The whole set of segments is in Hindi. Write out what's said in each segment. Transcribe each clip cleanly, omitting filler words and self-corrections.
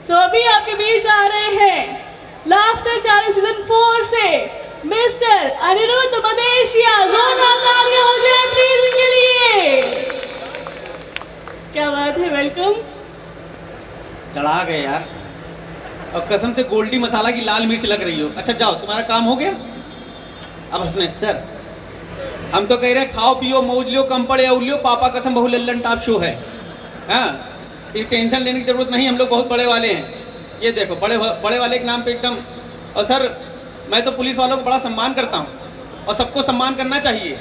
सो अभी आपके बीच आ रहे हैं लाफ्टर चैलेंज सीजन 4 से मिस्टर अनिरुद्ध मदेशिया। जोरदार तालियां हो जाए प्लीज इनके लिए। क्या बात है, वेलकम। चढ़ा गए यार, और कसम से गोल्डी मसाला की लाल मिर्च लग रही हो। अच्छा जाओ, तुम्हारा काम हो गया। अब हंसने सर, हम तो कह रहे हैं खाओ पियो मौज लियो, कम पड़े उलियो, पापा कसम बहु लल्लन टॉप शो है। हाँ, ये टेंशन लेने की जरूरत नहीं, हम लोग बहुत बड़े वाले हैं। ये देखो बड़े वाले के नाम पे एकदम। और सर मैं तो पुलिस वालों को बड़ा सम्मान करता हूँ, और सबको सम्मान करना चाहिए।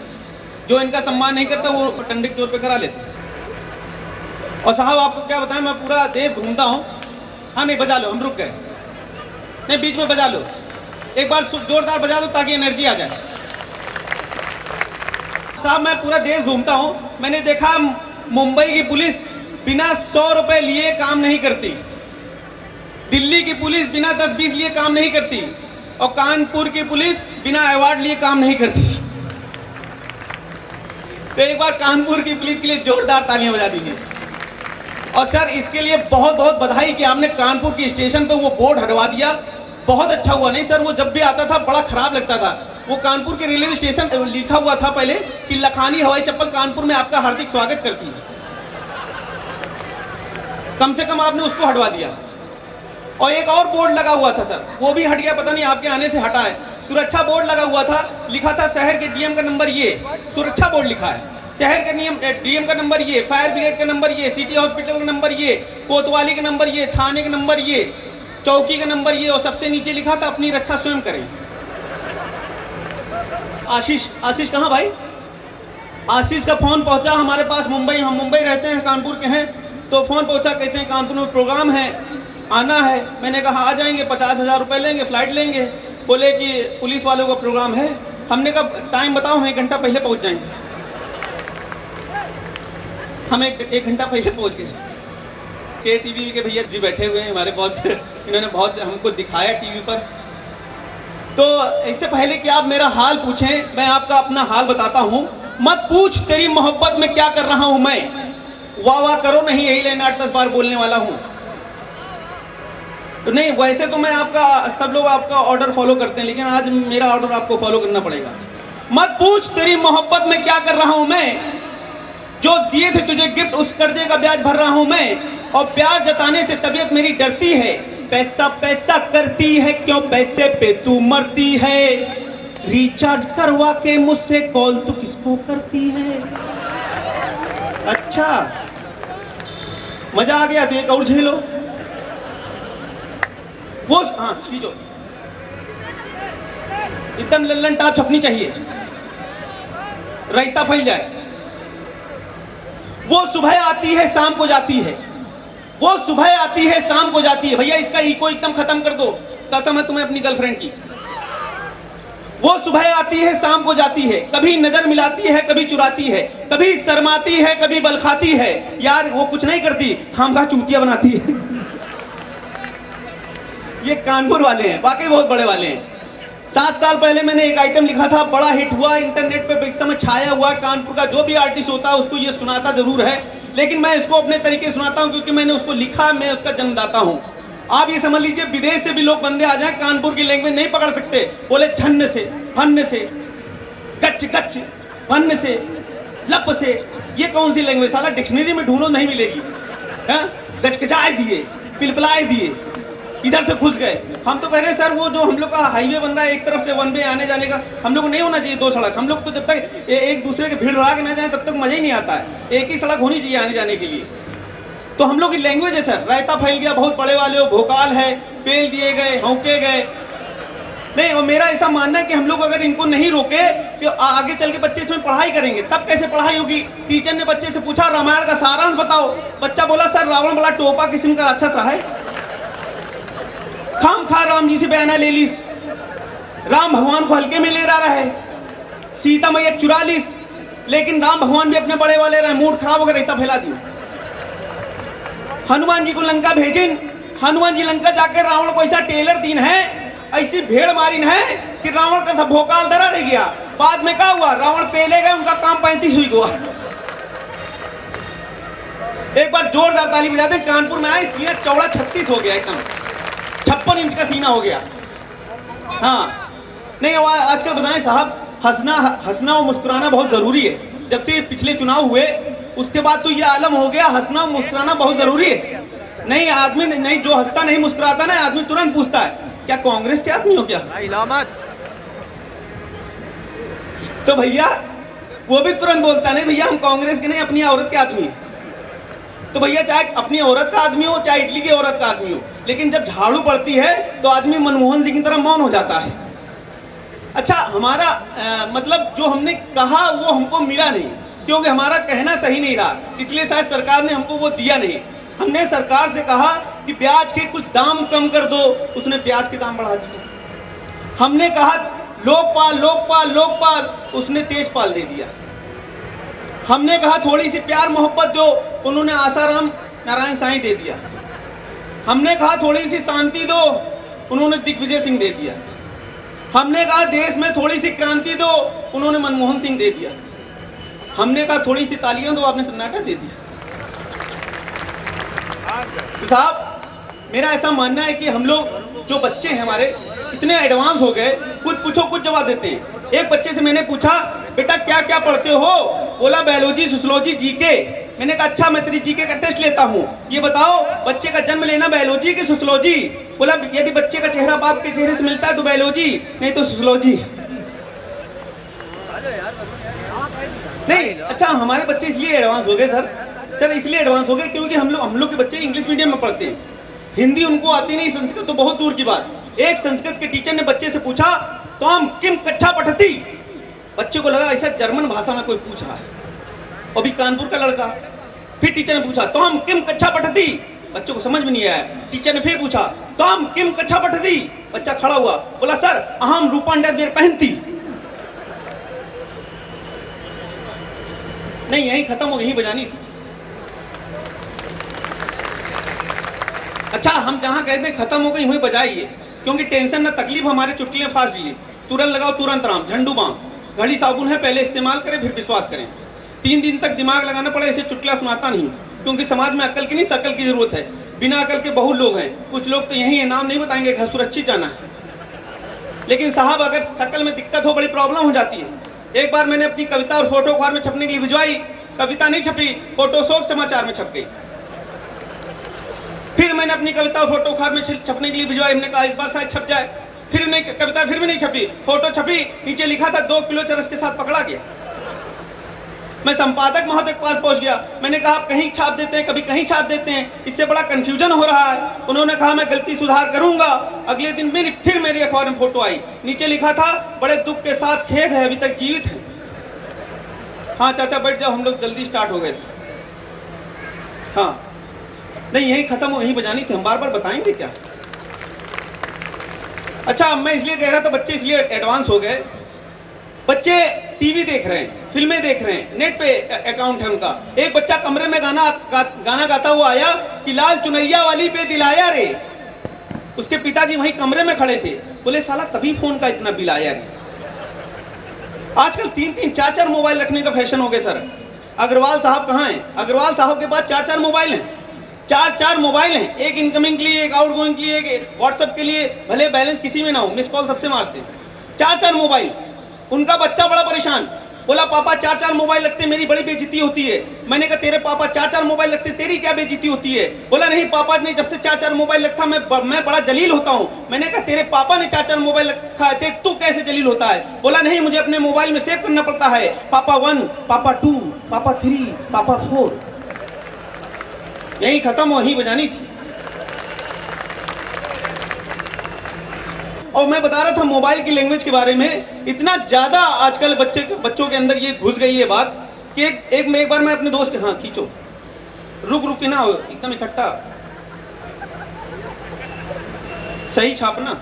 जो इनका सम्मान नहीं करता वो टंडे के जोर पे करा लेते। और साहब आपको क्या बताएं, मैं पूरा देश घूमता हूँ। हाँ नहीं बजा लो, हम रुक गए। नहीं बीच में बजा लो, एक बार जोरदार बजा दो ताकि एनर्जी आ जाए। साहब मैं पूरा देश घूमता हूँ, मैंने देखा मुंबई की पुलिस बिना 100 रुपए लिए काम नहीं करती, दिल्ली की पुलिस बिना 10-20 लिए काम नहीं करती, और कानपुर की पुलिस बिना अवार्ड लिए काम नहीं करती। तो एक बार कानपुर की पुलिस के लिए जोरदार तालियां बजा दीजिए। और सर इसके लिए बहुत बहुत बधाई कि आपने कानपुर की स्टेशन पे वो बोर्ड हटवा दिया, बहुत अच्छा हुआ। नहीं सर वो जब भी आता था बड़ा खराब लगता था। वो कानपुर के रेलवे स्टेशन लिखा हुआ था पहले कि लखानी हवाई चप्पल कानपुर में आपका हार्दिक स्वागत करती है। कम से कम आपने उसको हटवा दिया। और एक और बोर्ड लगा हुआ था सर, वो भी हट गया, पता नहीं आपके आने से हटा है। सुरक्षा बोर्ड लगा हुआ था, लिखा था शहर के डीएम का नंबर ये, सुरक्षा बोर्ड लिखा है। शहर का नियम डीएम का नंबर ये, फायर ब्रिगेड का नंबर ये, सिटी हॉस्पिटल का नंबर ये, कोतवाली का नंबर ये, थाने का नंबर ये, चौकी का नंबर ये, और सबसे नीचे लिखा था अपनी रक्षा स्वयं करें। आशीष कहाँ भाई? आशीष का फोन पहुंचा हमारे पास मुंबई, हम मुंबई रहते हैं, कानपुर के हैं। तो फोन पहुंचा, कहते हैं कानपुर में प्रोग्राम है, आना है। मैंने कहा आ जाएंगे, 50,000 रुपये लेंगे, फ्लाइट लेंगे। बोले कि पुलिस वालों का प्रोग्राम है। हमने कहा टाइम बताओ, हम 1 घंटा पहले पहुंच जाएंगे। हम एक घंटा पहले पहुंच गए। के टीवी के भैया जी बैठे हुए हैं हमारे, बहुत इन्होंने बहुत हमको दिखाया टीवी पर। तो इससे पहले कि आप मेरा हाल पूछें, मैं आपका अपना हाल बताता हूं। मत पूछ तेरी मोहब्बत में क्या कर रहा हूं मैं, वाह वाह करो नहीं, यही लाइन 8-10 बार बोलने वाला हूं। तो नहीं वैसे तो मैं आपका, सब लोग आपका ऑर्डर फॉलो करते हैं, लेकिन आज मेरा ऑर्डर आपको फॉलो करना पड़ेगा। मत पूछ तेरी मोहब्बत में क्या कर रहा हूं मैं, जो दिए थे तुझे गिफ्ट उस कर्जे का ब्याज भर रहा हूं मैं, और प्यार जताने से तबीयत मेरी डरती है। पैसा पैसा करती है क्यों, पैसे पे तू मरती है। रिचार्ज करवा के मुझसे कॉल तू किसको करती है। अच्छा मजा आ गया तो एक और झेलो। वो हाँ सीजो, एकदम लल्लन टाप छपनी चाहिए, रायता फैल जाए। वो सुबह आती है शाम को जाती है, वो सुबह आती है शाम को जाती है। भैया इसका इको एकदम खत्म कर दो, कसम है तुम्हें अपनी गर्लफ्रेंड की। वो सुबह आती है शाम को जाती है, कभी नजर मिलाती है, कभी चुराती है, कभी शर्माती है, कभी बल खाती है। यार वो कुछ नहीं करती, खामखा चूतिया बनाती है। ये कानपुर वाले हैं, वाकई बहुत बड़े वाले हैं। 7 साल पहले मैंने एक आइटम लिखा था, बड़ा हिट हुआ, इंटरनेट पे इस समय छाया हुआ। कानपुर का जो भी आर्टिस्ट होता है उसको ये सुनाता जरूर है, लेकिन मैं इसको अपने तरीके सुनाता हूं क्योंकि मैंने उसको लिखा, मैं उसका जन्मदाता हूं। आप ये समझ लीजिए विदेश से भी लोग बंदे आ जाए, कानपुर की लैंग्वेज नहीं पकड़ सकते। बोले छन्न से, फन्न से, गच गच, फन्न से, लप से, ये कौन सी लैंग्वेज, साला डिक्शनरी में ढूंढो नहीं मिलेगी। गचगचाए दिए, पिलपिलाए दिए, इधर से घुस गए। हम तो कह रहे हैं सर वो जो हम लोग का हाईवे बन रहा है, एक तरफ से 1 वे आने जाने का, हम लोग को नहीं होना चाहिए 2 सड़क। हम लोग तो जब तक एक दूसरे के भीड़ लगा के ना जाए तब तक मजा ही नहीं आता है। एक ही सड़क होनी चाहिए आने जाने के लिए। तो हम लोग की लैंग्वेज है सर, रायता फैल गया, बहुत बड़े वाले हो, भोकाल है, पेल दिए गए, हौके गए। नहीं, और मेरा ऐसा मानना है कि हम लोग अगर इनको नहीं रोके तो आगे चल के बच्चे इसमें पढ़ाई करेंगे। तब कैसे पढ़ाई होगी? टीचर ने बच्चे से पूछा रामायण का सारांश बताओ, बच्चा बोला सर रावण बड़ा टोपा किस्म का राक्षस रहा है। खाम खा राम जी से बयाना ले लीस, राम भगवान को हल्के में ले रहा है, सीता मैया चुरा लीस, लेकिन राम भगवान भी अपने बड़े वाले रहे, मूड खराब होकर रहता फैला दिया। हनुमान जी को लंका भेजिन, हनुमान जी लंका जाकर रावण को ऐसा टेलर दीन है, ऐसी भेड़ मारिन है कि रावण का सब भोकाल धरा रह गया। बाद में क्या हुआ, रावण पेले गए, उनका काम 35 हुई हुआ। एक बार जोरदार ताली बजा दें। कानपुर में आए, सीना चौड़ा 36 हो गया, एकदम 56 इंच का सीना हो गया। हाँ नहीं, आजकल बताएं साहब, हंसना और मुस्कुराना बहुत जरूरी है। जब से पिछले चुनाव हुए उसके बाद तो ये आलम हो गया, हंसना और मुस्कुराना बहुत जरूरी है। नहीं आदमी नहीं, जो हंसता नहीं मुस्कुराता ना, आदमी तुरंत पूछता है क्या कांग्रेस के आदमी हो क्या? तो भैया वो भी तुरंत बोलता नहीं भैया हम कांग्रेस के नहीं, अपनी औरत के आदमी है। तो भैया चाहे अपनी औरत का आदमी हो, चाहे इटली की औरत का आदमी हो, लेकिन जब झाड़ू पड़ती है तो आदमी मनमोहन सिंह की तरह मौन हो जाता है। अच्छा, हमारा मतलब जो हमने कहा वो हमको मिला नहीं, क्योंकि हमारा कहना सही नहीं रहा, इसलिए शायद सरकार ने हमको वो दिया नहीं। हमने सरकार से कहा कि प्याज के कुछ दाम कम कर दो, उसने प्याज के दाम बढ़ा दिए। हमने कहा लोकपाल लोकपाल लोकपाल, उसने तेजपाल दे दिया। हमने कहा थोड़ी सी प्यार मोहब्बत दो, उन्होंने आसाराम नारायण साईं दे दिया। हमने कहा थोड़ी सी शांति दो, उन्होंने दिग्विजय सिंह दे दिया। हमने कहा देश में थोड़ी सी क्रांति दो, उन्होंने मनमोहन सिंह दे दिया। हमने कहा थोड़ी सी तालियां दो, आपने सन्नाटा दे दिया। तो साहब मेरा ऐसा मानना है कि हम लोग जो बच्चे हैं हमारे इतने एडवांस हो गए, कुछ पूछो कुछ जवाब देते हैं। एक बच्चे से मैंने पूछा बेटा क्या क्या पढ़ते हो? बोला बायोलॉजी, सोशियोलॉजी, जीके। मैंने कहा अच्छा मैं तेरी जीके का टेस्ट लेता हूँ, ये बताओ बच्चे का जन्म लेना बायोलॉजी की सोशियोलॉजी? बोला यदि बच्चे का चेहरा बाप के चेहरे से मिलता है तो बायोलॉजी, नहीं तो सोशियोलॉजी। नहीं अच्छा, हमारे बच्चे इसलिए एडवांस हो गए सर इसलिए एडवांस हो गए क्योंकि हम लोग के बच्चे इंग्लिश मीडियम में पढ़ते हैं। हिंदी उनको आती नहीं, संस्कृत तो बहुत दूर की बात। एक संस्कृत के टीचर ने बच्चे से पूछा तोम किम कक्षा पठती? बच्चे को लगा ऐसा जर्मन भाषा में कोई पूछ रहा है, और भी कानपुर का लड़का। फिर टीचर ने पूछा तोम किम कक्षा पठती? बच्चों को समझ में नहीं आया। टीचर ने फिर पूछा तोम किम कक्षा पठती? बच्चा खड़ा हुआ, बोला सर अहम रूपांडर पहनती। नहीं यही खत्म हो, यही बजानी थी। अच्छा हम जहां कहते हैं खत्म हो गई वहीं बजाइए, क्योंकि टेंशन ना तकलीफ, हमारे चुटकियां फास्ट लिए। तुरंत लगाओ तुरंत राम, झंडू बाम, घड़ी साबुन है पहले इस्तेमाल करें फिर विश्वास करें। 3 दिन तक दिमाग लगाना पड़ा, इसे चुटकियां सुनाता नहीं, क्योंकि समाज में अकल की नहीं शकल की जरूरत है। बिना अकल के बहुत लोग हैं, कुछ लोग तो यही है, नाम नहीं बताएंगे, घर सुरक्षित जाना है। लेकिन साहब अगर शकल में दिक्कत हो, बड़ी प्रॉब्लम हो जाती है। एक बार मैंने अपनी कविता और फोटो अखबार में छपने के लिए भिजवाई, कविता नहीं छपी, फोटो शोक समाचार में छप गई। फिर मैंने अपनी कविता और फोटो अखबार में छपने के लिए भिजवाई, हमने कहा इस बार शायद छप जाए। फिर नहीं, कविता फिर भी नहीं छपी, फोटो छपी, नीचे लिखा था 2 किलो चरस के साथ पकड़ा गया। मैं संपादक महोदय के पास पहुंच गया, मैंने कहा आप कहीं छाप देते हैं, कभी कहीं छाप देते हैं, इससे बड़ा कंफ्यूजन हो रहा है। उन्होंने कहा मैं गलती सुधार करूंगा। अगले दिन फिर मेरी अखबार में फोटो आई, नीचे लिखा था बड़े दुख के साथ खेद है अभी तक जीवित है। हाँ चाचा बैठ जाओ, हम लोग जल्दी स्टार्ट हो गए थे। हाँ नहीं यही खत्म हो, यही बजानी थी, हम बार बार बताएंगे क्या? अच्छा मैं इसलिए कह रहा था बच्चे इसलिए एडवांस हो गए, बच्चे टीवी देख रहे हैं, फिल्में देख रहे हैं, नेट पे अकाउंट है उनका। एक बच्चा कमरे में गाना गाता हुआ आया कि लाल चुनैया वाली पे दिलाया रे। उसके पिताजी वहीं कमरे में खड़े थे, बोले साला तभी फोन का इतना बिल आया रे। आजकल 3-3 4-4 मोबाइल रखने का फैशन हो गया सर। अग्रवाल साहब कहाँ हैं? अग्रवाल साहब के पास 4-4 मोबाइल हैं, 4-4 मोबाइल हैं, एक इनकमिंग के लिए, एक आउटगोइंग के लिए, एक व्हाट्सएप के लिए, भले बैलेंस किसी में ना हो, मिस कॉल सबसे मारते हैं। 4-4 मोबाइल। उनका बच्चा बड़ा परेशान, बोला पापा 4-4 मोबाइल लगते मेरी बड़ी बेइज्जती होती है। मैंने कहा तेरे पापा 4-4 मोबाइल लगते तेरी क्या बेइज्जती होती है? बोला नहीं पापा ने जब से 4-4 मोबाइल रखा मैं बड़ा जलील होता हूँ। मैंने कहा तेरे पापा ने 4-4 मोबाइल रखा है, तू कैसे जलील होता है? बोला नहीं मुझे अपने मोबाइल में सेव करना पड़ता है, पापा 1, पापा 2, पापा 3, पापा 4। यही खत्म हो, यही बजानी थी। और मैं बता रहा था मोबाइल की लैंग्वेज के बारे में, इतना ज्यादा आजकल बच्चों के अंदर ये घुस गई है बात कि एक बार मैं अपने दोस्त के, हाँ खींचो, रुक के ना हो एकदम इकट्ठा, सही छापना।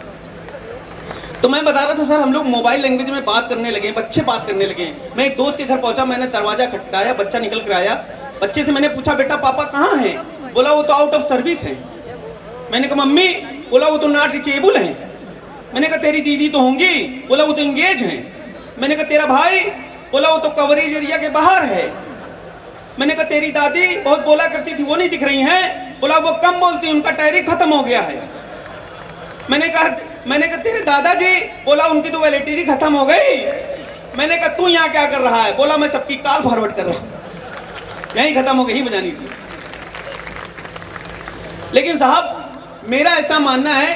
तो मैं बता रहा था सर हम लोग मोबाइल लैंग्वेज में बात करने लगे, बच्चे बात करने लगे। मैं एक दोस्त के घर पहुंचा, मैंने दरवाजा खटखटाया, बच्चा निकल कर आया। बच्चे से मैंने पूछा बेटा पापा कहाँ हैं? बोला वो तो आउट ऑफ सर्विस है। मैंने कहा मम्मी? बोला वो तो नॉट रीचेबल है। मैंने कहा तेरी दीदी तो होंगी? बोला वो तो एंगेज हैं। मैंने कहा तेरा भाई? बोला वो तो कवरेज एरिया के बाहर है। मैंने कहा तेरी दादी बहुत बोला करती थी वो नहीं दिख रही हैं? बोला वो कम बोलती, उनका टायरी खत्म हो गया है। मैंने कहा तेरे दादाजी? बोला उनकी तो वैलिडिटी खत्म हो गई। मैंने कहा तू यहाँ क्या कर रहा है? बोला मैं सबकी कॉल फॉरवर्ड कर रहा हूँ। यही खत्म हो गई, ही बजानी थी। लेकिन साहब मेरा ऐसा मानना है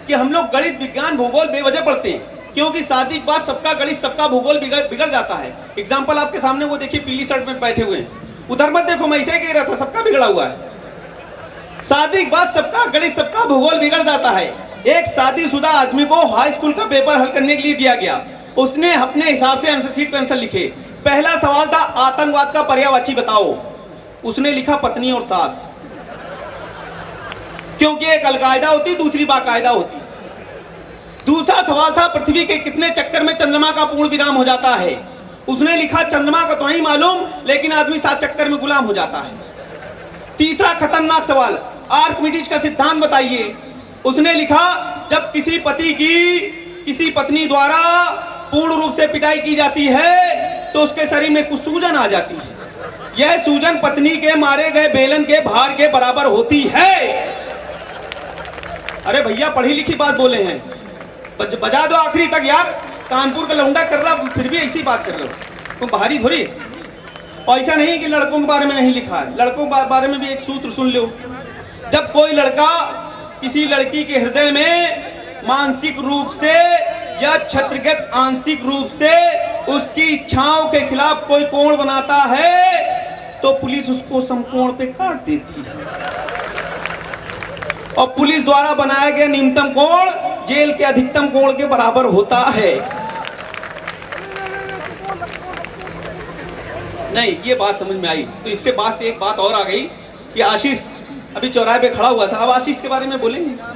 कि हम लोग गणित विज्ञान भूगोल बेवजह पढ़ते हैं, क्योंकि शादी के बाद सबका गणित सबका भूगोल बिगड़ जाता है। एग्जाम्पल आपके सामने वो देखिए, पीली शर्ट में बैठे हुए हैं, उधर मत देखो, मैं इसे कह रहा था, सबका बिगड़ा हुआ है। शादी के बाद सबका गणित सबका भूगोल बिगड़ जाता है। एक शादीशुदा आदमी को हाई स्कूल का पेपर हल करने के लिए दिया गया, उसने अपने हिसाब से आंसर शीट पे आंसर लिखे। पहला सवाल था आतंकवाद का पर्यायवाची बताओ, उसने लिखा पत्नी और सास, क्योंकि एक अलकायदा होती दूसरी बाकायदा होती। दूसरा सवाल था पृथ्वी के कितने चक्कर में चंद्रमा का पूर्ण विराम हो जाता है, उसने लिखा चंद्रमा का तो नहीं मालूम, लेकिन आदमी 7 चक्कर में गुलाम हो जाता है। तीसरा खतरनाक सवाल, आर्किमिडीज का सिद्धांत बताइए, उसने लिखा जब किसी पति की किसी पत्नी द्वारा पूर्ण रूप से पिटाई की जाती है तो उसके शरीर में कुछ सूजन आ जाती है, यह सूजन पत्नी के मारे गए बेलन के भार के बराबर होती है। अरे भैया पढ़ी लिखी बात बोले हैं, बजा दो आखिरी तक यार। कानपुर का लौंडा कर रहा फिर भी ऐसी बात कर रहे हो, तुम बाहरी थोड़ी। ऐसा नहीं कि लड़कों के बारे में नहीं लिखा है, लड़कों के बारे में भी एक सूत्र सुन लो। जब कोई लड़का किसी लड़की के हृदय में मानसिक रूप से या क्षत्रगत आंशिक रूप से उसकी इच्छाओं के खिलाफ कोई कोण बनाता है तो पुलिस उसको समकोण पे काट देती है, और पुलिस द्वारा बनाया गया न्यूनतम कोण जेल के अधिकतम कोण के बराबर होता है। नहीं, ये बात समझ में आई। तो इससे बात से एक बात और आ गई कि आशीष अभी चौराहे पे खड़ा हुआ था, अब आशीष के बारे में बोलेंगे।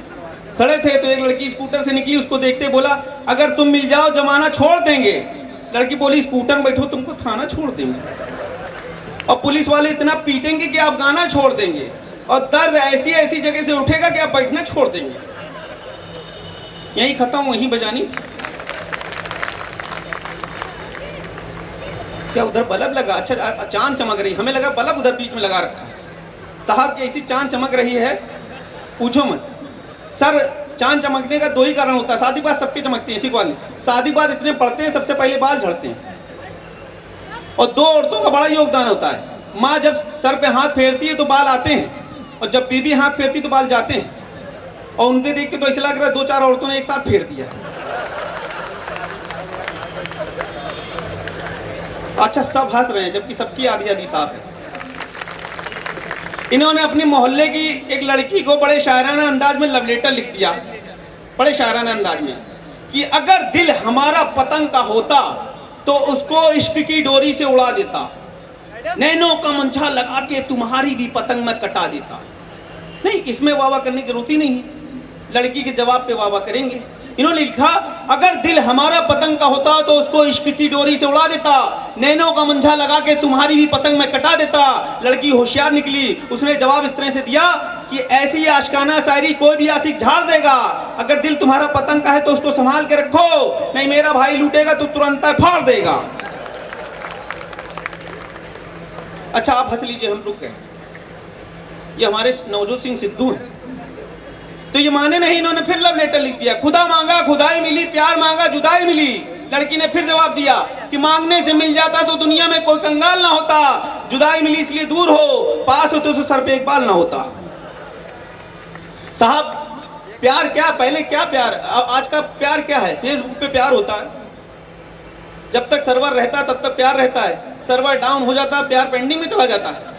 खड़े थे तो एक लड़की स्कूटर से निकली, उसको देखते बोला अगर तुम मिल जाओ जमाना छोड़ देंगे। लड़की बोली स्कूटर में बैठो, तुमको थाना छोड़ देंगे। और पुलिस वाले इतना पीटेंगे कि आप गाना छोड़ देंगे, और दर्द ऐसी ऐसी जगह से उठेगा कि आप बैठना छोड़ देंगे। यही खत्म, वहीं बजानी थी। क्या उधर बल्ब लगा? अच्छा चांद चमक रही, हमें लगा बल्ब उधर बीच में लगा रखा। साहब की ऐसी चांद चमक रही है पूछो मत। सर चांद चमकने का 2 ही कारण होता है, शादी बाद सबके चमकते हैं, इसी को शादी बाद इतने पड़ते हैं, सबसे पहले बाल झड़ते हैं, और 2 औरतों का बड़ा योगदान होता है। माँ जब सर पे हाथ फेरती है तो बाल आते हैं, और जब बीबी हाथ फेरती तो बाल जाते हैं। और उनके देख के तो ऐसा लग रहा है 2-4 औरतों ने एक साथ फेर दिया। अच्छा सब हंस रहे हैं जबकि सबकी आधी आधी साफ है। इन्होंने अपने मोहल्ले की एक लड़की को बड़े शायराना अंदाज में लव लेटर लिख दिया, बड़े शायराना अंदाज में, कि अगर दिल हमारा पतंग का होता तो उसको इश्क की डोरी से उड़ा देता, नैनों का मंछा लगा के तुम्हारी भी पतंग में कटा देता। नहीं, इसमें वाह वाह करने की जरूरत ही नहीं है, लड़की के जवाब पे वाह वाह करेंगे। इन्होंने लिखा अगर दिल हमारा पतंग का होता तो उसको इश्क की डोरी से उड़ा देता, नैनों का मंझा लगा के तुम्हारी भी पतंग में कटा देता। लड़की होशियार निकली, उसने जवाब इस तरह से दिया कि ऐसी आशिकाना शायरी कोई भी आशिक झाड़ देगा। अगर दिल तुम्हारा पतंग का है तो उसको संभाल के रखो, नहीं मेरा भाई लूटेगा तो तुरंत फाड़ देगा। अच्छा आप हंस लीजिए, हम रुक गए। ये हमारे नवजोत सिंह सिद्धू हैं, तो ये माने नहीं, इन्होंने फिर लव लेटर लिख दिया। खुदा मांगा खुदाई मिली, प्यार मांगा जुदाई मिली। लड़की ने फिर जवाब दिया कि मांगने से मिल जाता तो दुनिया में कोई कंगाल ना होता, जुदाई मिली इसलिए दूर हो, पास होते तो सर पे एक बाल ना होता। साहब प्यार क्या, पहले क्या प्यार, आज का प्यार क्या है? फेसबुक पे प्यार होता है, जब तक सर्वर रहता है तब तक प्यार रहता है, सर्वर डाउन हो जाता है प्यार पेंडिंग में चला जाता है।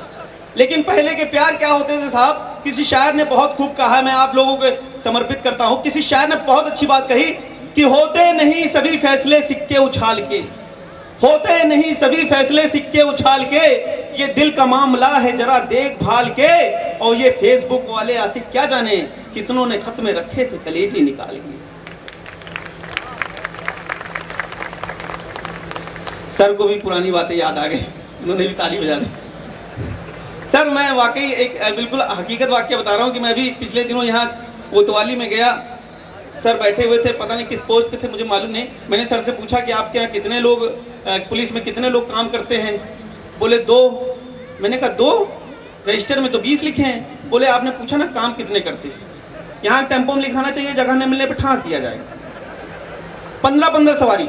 लेकिन पहले के प्यार क्या होते थे साहब? किसी शायर ने बहुत खूब कहा, मैं आप लोगों को समर्पित करता हूं। किसी शायर ने बहुत अच्छी बात कही कि होते नहीं सभी फैसले सिक्के उछाल के, होते नहीं सभी फैसले सिक्के उछाल के, ये दिल का मामला है जरा देखभाल के। और ये फेसबुक वाले आशिक क्या जाने कितनों ने खत में रखे थे कलेजे निकाल के। सर को भी पुरानी बातें याद आ गई, उन्होंने भी ताली बजा दी। सर मैं वाकई एक बिल्कुल हकीकत वाक्य बता रहा हूँ कि मैं भी पिछले दिनों यहाँ कोतवाली में गया, सर बैठे हुए थे, पता नहीं किस पोस्ट पे थे मुझे मालूम नहीं। मैंने सर से पूछा कि आपके यहाँ कितने लोग, पुलिस में कितने लोग काम करते हैं? बोले 2। मैंने कहा 2, रजिस्टर में तो 20 लिखे हैं। बोले आपने पूछा ना काम कितने करते हैं, यहाँ टेम्पो में लिखाना चाहिए, जगह नहीं मिलने पे ठांस दिया जाएगा। 15-15 सवारी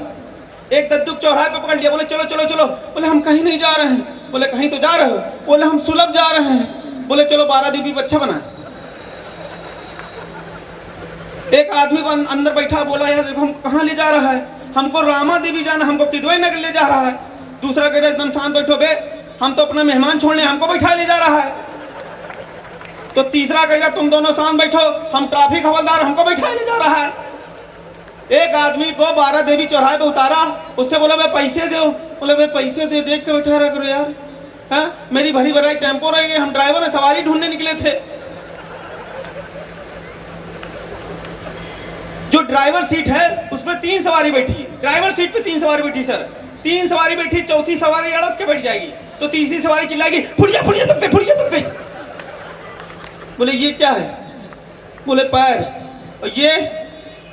एक दद्दुक चौराहे पे पकड़ लिया। बोले चलो चलो चलो। बोले हम कहीं नहीं जा रहे हैं। बोले कहीं तो जा रहे हो। बोले हम सुलभ जा रहे हैं। बोले चलो 12 दीपी बच्चा बना। एक आदमी को अंदर बैठा, बोला यार हम कहाँ ले जा रहा है, हमको रामा देवी जाना, हमको किदवई नगर ले जा रहा है। दूसरा कह रहा एकदम शांत बैठो बे, हम तो अपना मेहमान छोड़ने, हमको बैठा ले जा रहा है। तो तीसरा कह रहा तुम दोनों शांत बैठो, हम ट्रैफिक हवलदार, हमको बैठा ले जा रहा है। एक आदमी को 12 देवी चौराहे पे उतारा, उससे बोला भाई पैसे दो। बोले भाई पैसे दे, देख के बैठा रहा करो यार, है मेरी भरी भराई टेम्पो रह गई, हम ड्राइवर ने सवारी ढूंढने निकले थे। जो ड्राइवर सीट है उसमें 3 सवारी बैठी, ड्राइवर सीट पे 3 सवारी बैठी सर, 3 सवारी बैठी, चौथी सवारी अड़स के बैठ जाएगी, तो तीसरी सवारी चिल्लाएगी फुड़िया फुड़िया तब गई, फुड़िया तब गई। बोले ये क्या है? बोले पैर। और ये?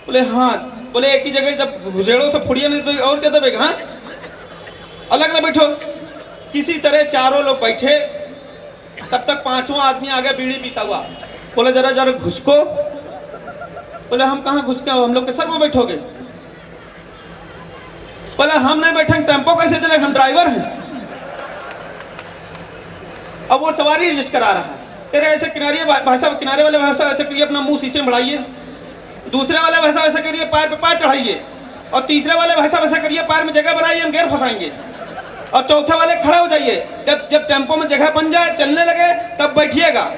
बोले हाथ। बोले एक ही जगह जब घुसेड़ो से फुड़िया नहीं और क्या दबेगा? हाँ, अलग अलग बैठो। किसी तरह चारों लोग बैठे, तब तक 5वां आदमी आ गया बीड़ी पीता हुआ। बोले जरा जरा घुसको। बोले हम कहाँ घुस के, हम लोग के सर में बैठोगे? बोले हम नहीं बैठेंगे, टेम्पो कैसे चलेगा, हम ड्राइवर हैं। अब वो सवारी रजिस्ट करा रहा है, तेरे ऐसे किनारे भाई साहब, किनारे वाले भाई साहब ऐसे करिए, अपना मुंह शीशे में बढ़ाइए, दूसरे वाले भाई साहब ऐसा करिए पैर पे पैर चढ़ाइए, और तीसरे वाले भाई साहब ऐसा करिए पैर में जगह बनाइए, हम गेर फंसाएंगे, और चौथे वाले खड़े हो जाइए। जब टेम्पो में जगह बन जाए, चलने लगे, तब बैठिएगा।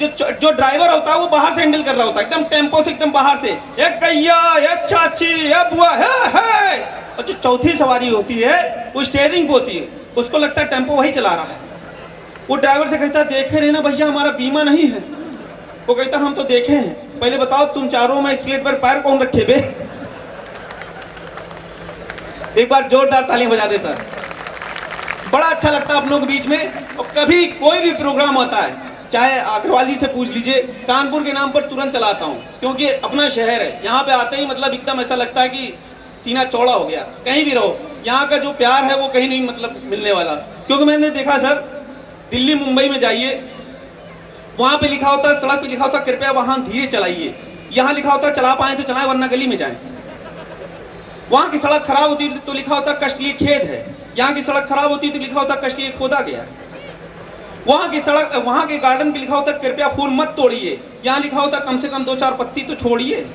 जो ड्राइवर होता है वो बाहर से हैंडल कर रहा होता है, एकदम टेम्पो से एकदम बाहर से, एक गैया, एक चाची, एक बुआ है। और जो चौथी सवारी होती है वो स्टीयरिंग पे होती है, उसको लगता है टेम्पो वही चला रहा है। वो ड्राइवर से कहता है देखे रहे ना भैया हमारा बीमा नहीं है। वो कहता हम तो देखे हैं, पहले बताओ तुम चारों में एक्सीलेटर पर पैर कौन रखे बे? एक बार जोरदार ताली बजा दे सर। बड़ा अच्छा लगता है आप लोग बीच में। और कभी कोई भी प्रोग्राम होता है, चाहे अग्रवाल जी से पूछ लीजिए, कानपुर के नाम पर तुरंत चलाता हूँ, क्योंकि अपना शहर है। यहाँ पे आते ही मतलब एकदम ऐसा लगता है कि सीना चौड़ा हो गया। कहीं भी रहो, यहाँ का जो प्यार है वो कहीं नहीं मतलब मिलने वाला। क्योंकि मैंने देखा सर, दिल्ली मुंबई में जाइए, वहां पे लिखा होता है, सड़क पे लिखा होता है कृपया वाहन धीरे चलाइए। यहाँ लिखा होता है चला पाए तो चलाएं वरना गली में जाएं। वहां की सड़क खराब होती है तो लिखा होता है कष्ट लिए खेद है। यहाँ की सड़क खराब होती है तो लिखा होता है कष्ट लिए खोदा गया है। वहां की सड़क, वहां के गार्डन पे लिखा होता है कृपया फूल मत तोड़िए। यहाँ लिखा होता है कम से कम 2-4 पत्ती तो छोड़िए।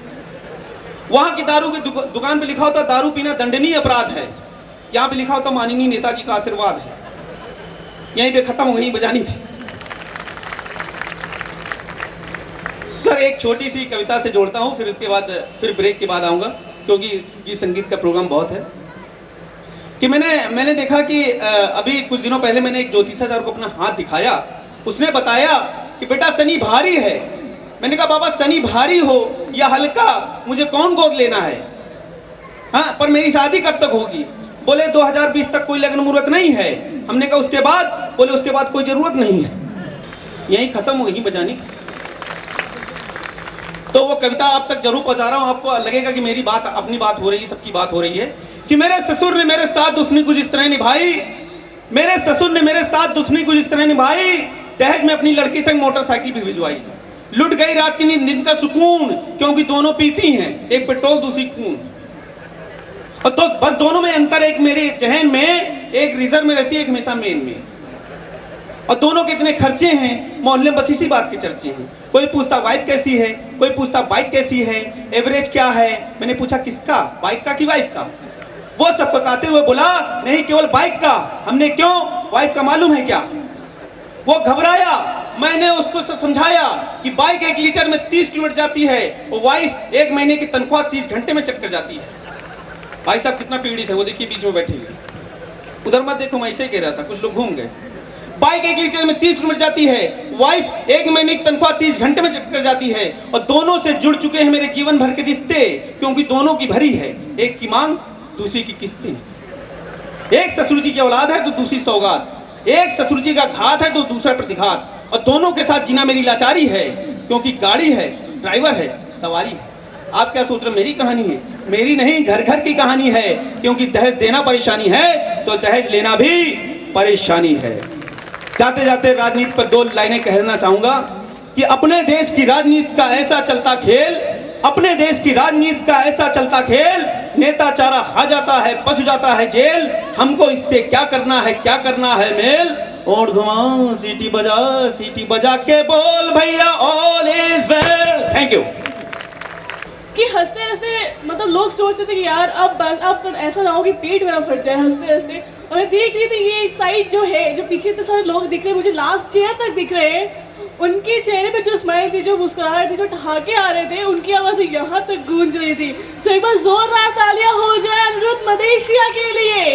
वहां की दारू की दुकान पे लिखा होता है दारू पीना दंडनीय अपराध है। यहाँ पे लिखा होता माननीय नेताजी का आशीर्वाद है। यहीं पे खत्म हो गई बजानी थी सर। एक छोटी सी कविता से जोड़ता हूँ, फिर उसके बाद फिर ब्रेक के बाद आऊंगा, क्योंकि ये संगीत का प्रोग्राम बहुत है। कि मैंने देखा कि अभी कुछ दिनों पहले मैंने एक ज्योतिषाचार्य को अपना हाथ दिखाया। उसने बताया कि बेटा शनि भारी है। मैंने कहा बाबा शनि भारी हो या हल्का, मुझे कौन गोद लेना है? हाँ, पर मेरी शादी कब तक होगी? बोले 2020 तक कोई लगन मुहूर्त नहीं है। हमने कहा उसके बाद? बोले उसके बाद कोई जरूरत नहीं है। यही खत्म हो गई बजानी थी। तो वो कविता आप तक जरूर पहुंचा रहा हूं। आपको लगेगा कि मेरी बात, अपनी बात हो रही है, सबकी बात हो रही है। कि मेरे ससुर ने मेरे साथ दुश्मनी कुछ इस तरह निभाई, मेरे ससुर ने मेरे साथ दुश्मनी कुछ इस तरह निभाई, दहेज में अपनी लड़की से मोटरसाइकिल भी भिजवाई। लुट गई रात की नींद, दिन का सुकून, क्योंकि दोनों पीती हैं, एक पेट्रोल दूसरी खून। और तो बस दोनों में अंतर, एक मेरे जहन में, एक रिजर्व में रहती है, एक हमेशा मेन में। और दोनों के इतने खर्चे हैं, मोहल्ले में बस इसी बात के चर्चे हैं। कोई पूछता वाइफ कैसी है, कोई पूछता बाइक कैसी है, एवरेज क्या है। मैंने पूछा किसका, बाइक का कि वाइफ का? वो सब पकाते हुए बोला नहीं, केवल बाइक का। हमने क्यों? वाइफ का मालूम है क्या? वो घबराया। मैंने उसको समझाया कि बाइक 1 लीटर में 30 किलोमीटर जाती है, और वाइफ 1 महीने की तनख्वाह 30 घंटे में चक्कर जाती है। भाई साहब कितना पीड़ित है, वो देखिए बीच में बैठे हुए। उधर मत देखो, मैं ऐसे ही कह रहा था, कुछ लोग घूम गए। बाइक 1 लीटर में 30 किलोमीटर जाती है, वाइफ 1 महीने की तनख्वाह 30 घंटे में चक्कर जाती है। और दोनों से जुड़ चुके हैं मेरे जीवन भर के रिश्ते, क्योंकि दोनों की भरी है, एक की मांग दूसरी की किस्तें। एक ससुर जी की औलाद है तो दूसरी सौगात, एक ससुर जी का घात है तो दूसरा प्रतिघात। और दोनों के साथ जीना मेरी लाचारी है, क्योंकि गाड़ी है, ड्राइवर है, सवारी है। आप क्या सोच रहे, मेरी कहानी है? मेरी नहीं, घर घर की कहानी है। क्योंकि दहेज देना परेशानी है तो दहेज लेना भी परेशानी है। जाते जाते राजनीति पर 2 लाइनें कहना चाहूंगा कि अपने देश की राजनीति का ऐसा चलता खेल, अपने देश की राजनीति का ऐसा चलता खेल, नेता चारा खा जाता है, पस जाता है जेल, हमको इससे क्या करना है मेल। और घुमाओ सीटी बजा के बोल भैया all is well. Thank you. कि हंसते हंसते मतलब लोग सोचते थे कि यार अब बस अब ऐसा ना हो कि पेट मेरा फट जाए हंसते हंसते। और मैं देख रही थी ये साइड जो है, जो पीछे इतने सारे लोग दिख रहे हैं, मुझे लास्ट चेयर तक दिख रहे हैं, उनके चेहरे पे जो स्माइल थी, जो मुस्कुराहट थी, जो ठहाके आ रहे थे, उनकी आवाज़ यहाँ तक गूंज रही थी। तो एक बार जोरदार तालियां हो जाए अनिरुद्ध मदेशिया के लिए।